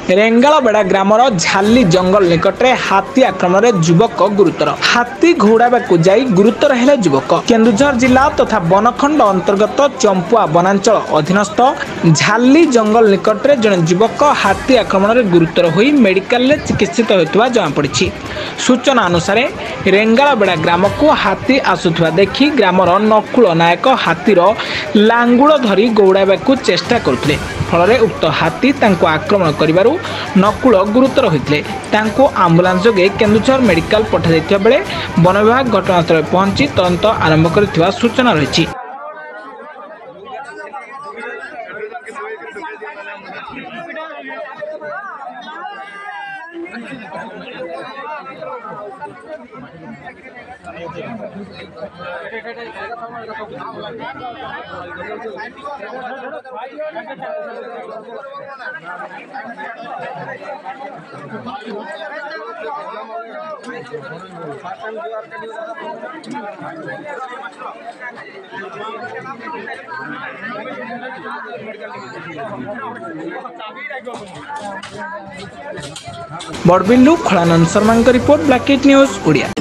रेंगालबेड़ा grammar झाली जंगल निकट में हाथी आक्रमण में युवक गुरुतर। हाथी घौड़ावा जाई गुरुतर हेले युवक। केन्दुझर जिला तथा बनखंड अंतर्गत चंपुआ वनांचल अधीनस्थ झाली जंगल निकट में जड़े युवक हाथी आक्रमण में गुरुतर हो मेडिकल में चिकित्सित होता जमापड़ी। सूचना अनुसार रेंगालबेड़ा ग्राम को हाथी आसुवा देखि ग्रामर नकुल नायक हाथीर लांगुल धरी गौड़ावा चेष्टा करते फल उक्त हाथी आक्रमण करिबारु नकुल गुरुतर होते आंबुलांस जोगे केन्दुझर मेडिकल पठा बेले वन विभाग घटनास्थल पहुंची तदंत आरंभ कर सूचना रही। बड़बिल्लू खलानंद शर्मा रिपोर्ट ब्लैकेट न्यूज ओडिया।